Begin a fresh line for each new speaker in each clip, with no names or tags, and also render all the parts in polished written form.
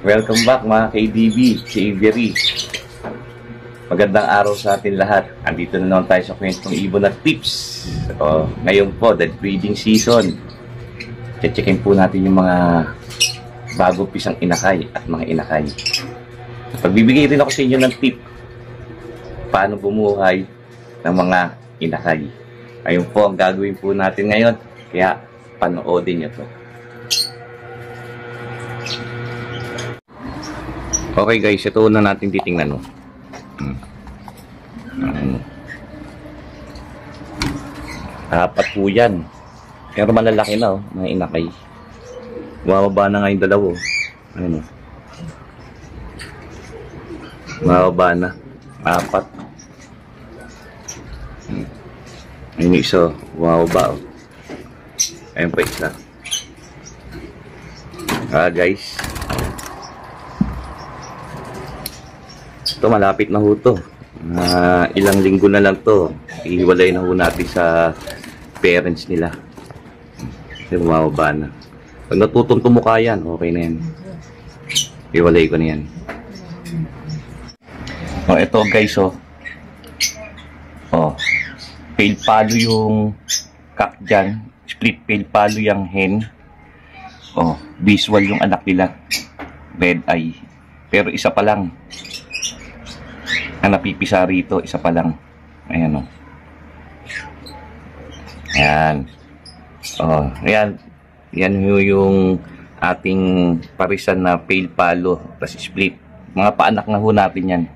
Welcome back mga KDB, si Avery. Magandang araw sa atin lahat. Andito na naman tayo sa kwentong ibon at tips. Ngayon po, the breeding season. Checkin po natin yung mga bago pisang inakay at mga inakay. Pagbibigay rin ako sa inyo ng tip paano bumuhay ng mga inakay. Ayun po ang gagawin po natin ngayon. Kaya panoodin nyo to. Okay guys, ito na natin titingnan. Apat po yan. Pero malalaki na mga inakay. Bumababa na nga yung dalawa. Ayun, bumababa na. Apat. Ayun yung isa. Bumababa. Ayun pa isa. Guys. Ito malapit na ho to. Ilang linggo na lang to. Ihiwalay na ho natin sa parents nila. Kasi bumababa na. Pag natutong tumukha yan, okay na yan. Ihiwalay ko na yan. Ito guys pale palo yung cock dyan. Split pale palo yung hen. Visual yung anak nila. Red eye. Pero isa pa lang. Ang napipisa rito, isa pa lang. Ayan Ayan. Ayan. Yan yung ating parisan na pale palo. Tapos split. Mga paanak na ho natin yan.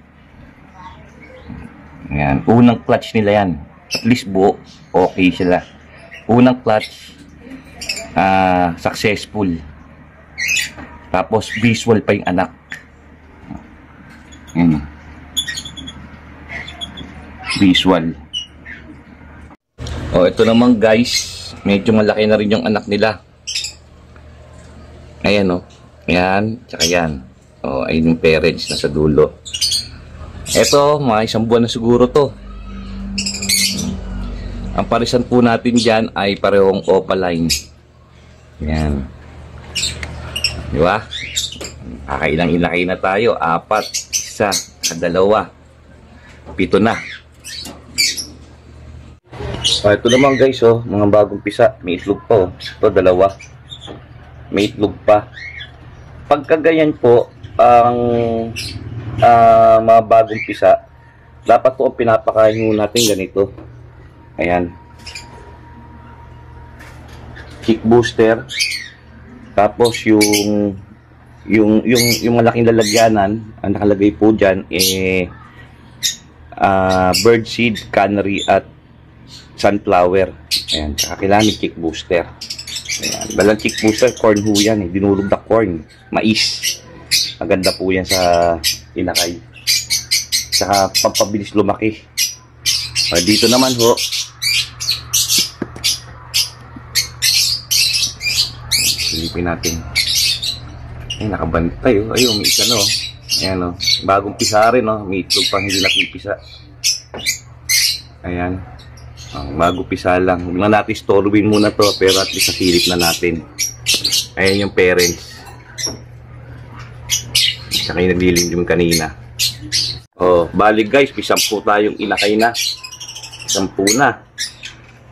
Ayan. Unang clutch nila yan. At least buo. Okay sila. Unang clutch. Successful. Tapos visual pa yung anak. Visual. Ito naman guys, medyo malaki na rin yung anak nila. Ayan Ayan, tsaka yan. Ayun yung parents na sa dulo. Ito, mga isang buwan na siguro to. Ang parisan po natin dyan ay parehong opaline. Ayan. Diba? Kakailang inakay na tayo. 4, 1, 2, 7 na. Ito naman guys, mga bagong pisa. May itlog pa. Ito, 2. May itlog pa. Pagka ganyan po, ang mga bagong pisa, dapat po pinapakain natin ganito. Ayan. Kick booster. Tapos yung malaking lalagyanan, ang nakalagay po dyan, bird seed, canary, at sunflower. Ayan, tsaka kailangan may kick booster. Ayan, balang kick booster, corn ho yan dinulog na corn, mais. Maganda po yan sa inakay. Tsaka pampabilis lumaki. Dito naman ho, silipin natin. Nakabantay ayun, may isa ayan bagong pisa rin may itlog pang hindi nakipisa. Ayan. Bago pisa lang. Huwag na natin storbin muna to, pero at least nasilip na natin. Ayan yung parents. Saka yung naglilim kanina. Balik guys, 10 tayong inakay na. 10 na.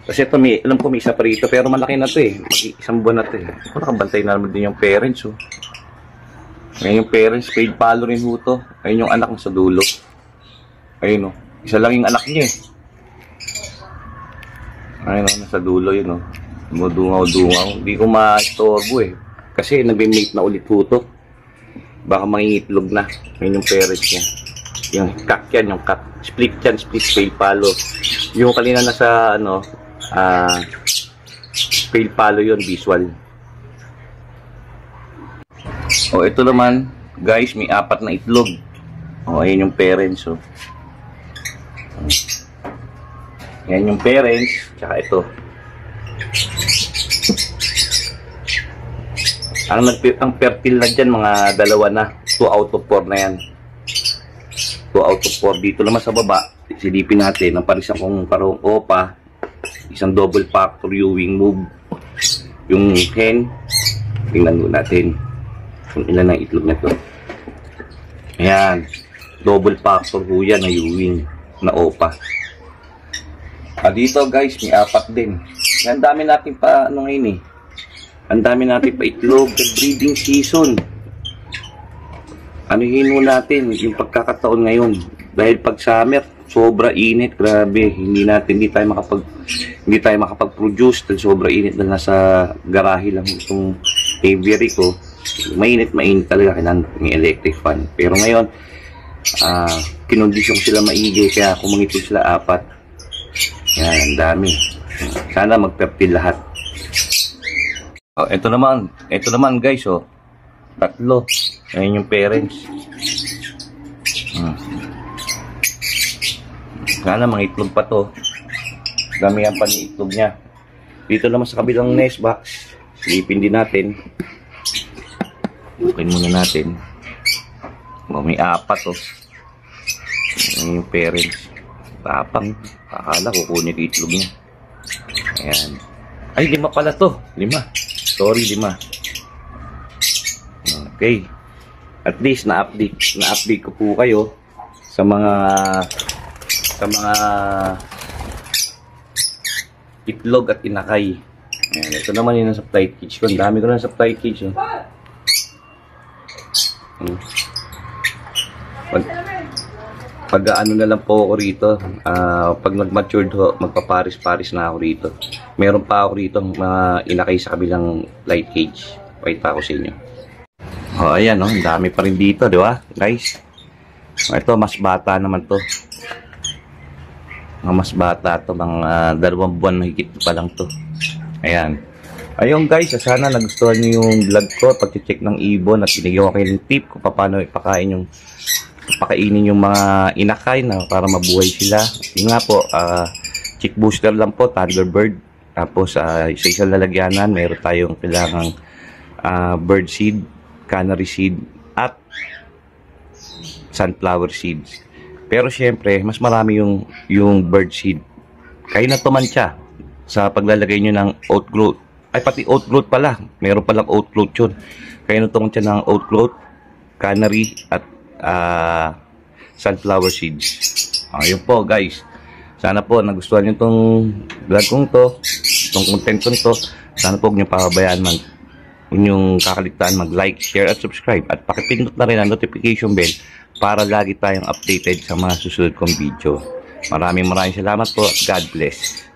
Kasi ito, alam ko may isa pa rito, pero malaki na to Mag-isang buwan na to nakabantay na naman din yung parents Ayan yung parents, paid palo rin ho to. Ayan yung anak sa dulo. Ayun isa lang yung anak niya Ayun nasa dulo yun Dumudungaw-dungaw. Hindi ko ma-istorbo kasi nagbe-mate na ulit ho to. Baka mangingitlog na. Ayun yung parents niya. Yung cock yan, yung cock. Split yan, split paid palo. Yung kanina nasa paid palo yun, visual. Ito naman guys, may 4 na itlog. Ayun yung parents Yan yung parents, tsaka ito. Ang fertile na dyan, mga 2 na. 2 out of 4 na yan. 2 out of 4. Dito naman sa baba, silipin natin. Ang parisan kong parang opa, isang double factor Ewing move. Yung hen, tingnan natin. kung ilan ang itlog na to. Ayan. Double factor ho yan na Ewing na OPA. Dito guys, may 4 din. Ang dami natin pa, ano ngayon eh. Ang dami natin pa itlog sa breeding season. Anuhin mo natin yung pagkakataon ngayon. Dahil pag summer, sobra init, grabe. Hindi tayo makapag-produce dahil sobra init dahil nasa garahe lang itong aviary ko. Mainit talaga, kailangan may electric fan. Pero ngayon, kinondisyon sila maigi, kaya kumangito sila 4. Yan, ang dami. Sana mag-fertile lahat. Ito naman guys, 3. Ayan yung parents. Sana mga itlog pa to. Damihan pa ni itlog niya. Dito naman sa kabilang nest box, silipin din natin. Bukin muna natin. May 4 to. Ayan yung parents. Tapang. Akala kukunin yung itlog niya. Ayan. Ay, 5 pala to. 5. Sorry, 5. Okay. At least na-update ko po kayo sa mga itlog at inakay. Ayan, ito naman yung supply cage ko. Ang dami ko na supply cage. Pag ano na lang po ako rito, pag nag-matured ho, magpaparis-paris na ako rito. Meron pa ako rito mga inakay sa kabilang light cage. Pakita ko sa inyo. Ayan, ang dami pa rin dito, di ba, guys? Ito, mas bata naman to. Mas bata to, mga 2 buwan mahigit pa lang to. Ayan. Ayun guys, sana nagustuhan nyo yung vlog ko, pag-check ng ibon at binigyan ko kayo ng tip kung paano pakainin yung mga inakay na para mabuhay sila. Yung nga po, chick booster lang po, Thunderbird. Tapos sa isang lalagyanan, meron tayong kailangang bird seed, canary seed, at sunflower seeds. Pero syempre, mas marami yung bird seed. Kayo na tumansya sa paglalagay nyo ng oat growth. Ay, pati oat growth pala. Meron palang oat growth yun. Kayo na tumansya ng oat growth, canary, at sunflower seeds. Yun po guys. Sana po nagustuhan nyo itong vlog kong to, itong content kong to. Sana po huwag nyo pababayaan man. Huwag nyong kakaligtaan mag-like, share at subscribe. At pakipindot na rin ang notification bell para lagi tayong updated sa mga susunod kong video. Maraming salamat po. God bless.